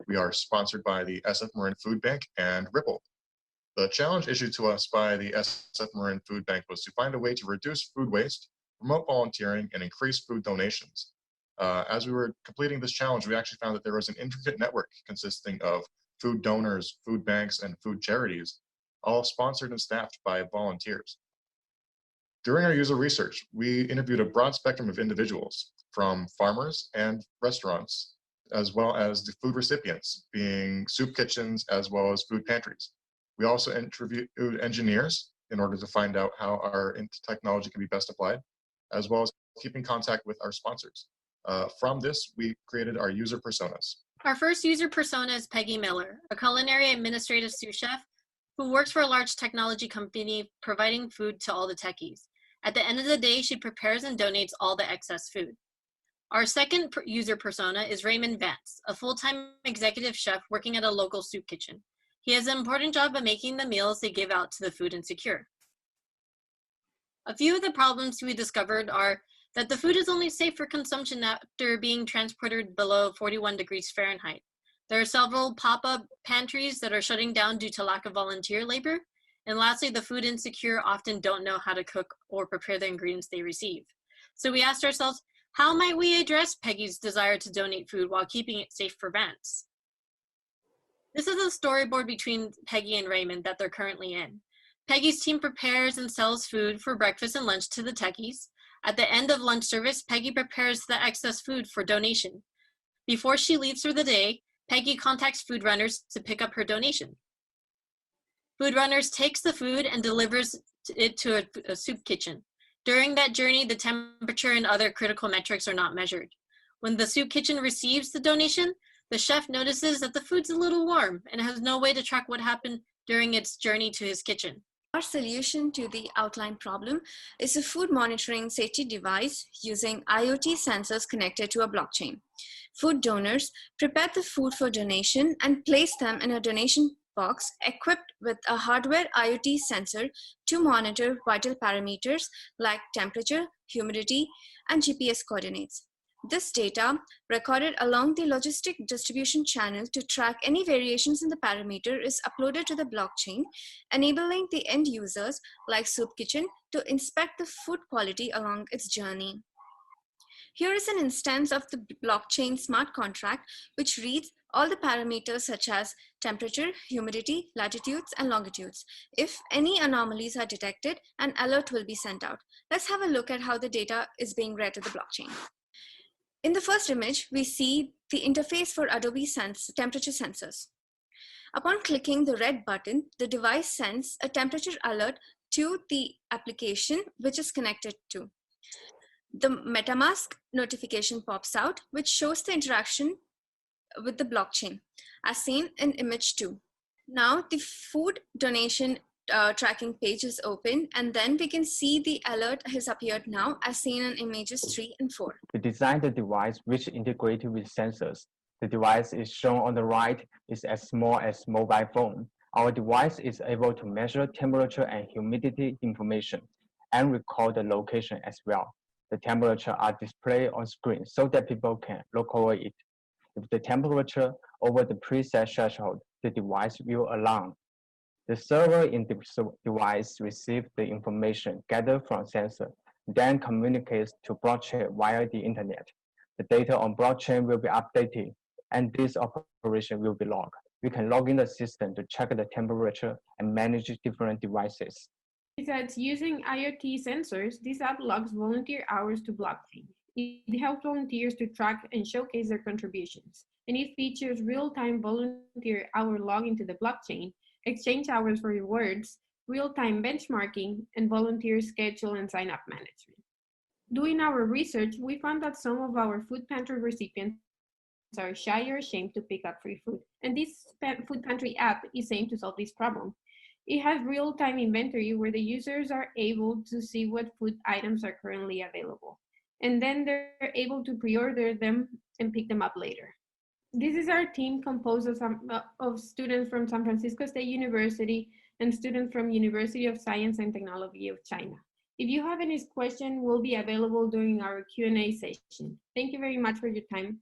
we are sponsored by the SF Marin Foodbank and Ripple. The challenge issued to us by the SF Marin Foodbank was to find a way to reduce food waste, promote volunteering, and increase food donations. As we were completing this challenge, we actually found that there was an intricate network consisting of food donors, food banks, and food charities, all sponsored and staffed by volunteers. During our user research, we interviewed a broad spectrum of individuals, from farmers and restaurants, as well as the food recipients, being soup kitchens as well as food pantries. We also interviewed engineers in order to find out how our technology can be best applied, as well as keeping contact with our sponsors. From this, we created our user personas. Our first user persona is Peggy Miller, a culinary administrative sous chef who works for a large technology company providing food to all the techies. At the end of the day, she prepares and donates all the excess food. Our second user persona is Raymond Vance, a full-time executive chef working at a local soup kitchen. He has an important job of making the meals they give out to the food insecure. A few of the problems we discovered are that the food is only safe for consumption after being transported below 41 degrees Fahrenheit. There are several pop-up pantries that are shutting down due to lack of volunteer labor. And lastly, the food insecure often don't know how to cook or prepare the ingredients they receive. So we asked ourselves, how might we address Peggy's desire to donate food while keeping it safe for Vance? This is a storyboard between Peggy and Raymond that they're currently in. Peggy's team prepares and sells food for breakfast and lunch to the techies. At the end of lunch service, Peggy prepares the excess food for donation. Before she leaves for the day, Peggy contacts food runners to pick up her donation. Food runners takes the food and delivers it to a soup kitchen. During that journey, the temperature and other critical metrics are not measured. When the soup kitchen receives the donation, the chef notices that the food's a little warm and has no way to track what happened during its journey to his kitchen. Our solution to the outlined problem is a food monitoring safety device using IoT sensors connected to a blockchain. Food donors prepare the food for donation and place them in a donation box equipped with a hardware IoT sensor to monitor vital parameters like temperature, humidity, and GPS coordinates. This data, recorded along the logistic distribution channel to track any variations in the parameter, is uploaded to the blockchain, enabling the end users, like Soup Kitchen, to inspect the food quality along its journey. Here is an instance of the blockchain smart contract, which reads all the parameters such as temperature, humidity, latitudes, and longitudes. If any anomalies are detected, an alert will be sent out. Let's have a look at how the data is being read to the blockchain. In the first image, we see the interface for Adobe temperature sensors. Upon clicking the red button, the device sends a temperature alert to the application which is connected to. The MetaMask notification pops out, which shows the interaction with the blockchain, as seen in image 2. Now the food donation tracking page is open, and then we can see the alert has appeared now, as seen in images 3 and 4. We designed the device which integrated with sensors. The device is shown on the right is as small as mobile phone. Our device is able to measure temperature and humidity information and record the location as well. The temperature are displayed on screen so that people can locate it. If the temperature over the preset threshold, the device will alarm. The server in the device receives the information gathered from sensor, then communicates to blockchain via the internet. The data on blockchain will be updated, and this operation will be logged. We can log in the system to check the temperature and manage different devices. Besides using IoT sensors, this app logs volunteer hours to blockchain. It helps volunteers to track and showcase their contributions, and it features real-time volunteer hour login to the blockchain, exchange hours for rewards, real-time benchmarking, and volunteer schedule and sign-up management. Doing our research, we found that some of our food pantry recipients are shy or ashamed to pick up free food, and this food pantry app is aimed to solve this problem. It has real-time inventory where the users are able to see what food items are currently available, and then they're able to pre-order them and pick them up later. This is our team composed of students from San Francisco State University and students from University of Science and Technology of China. If you have any questions, we'll be available during our Q&A session. Thank you very much for your time.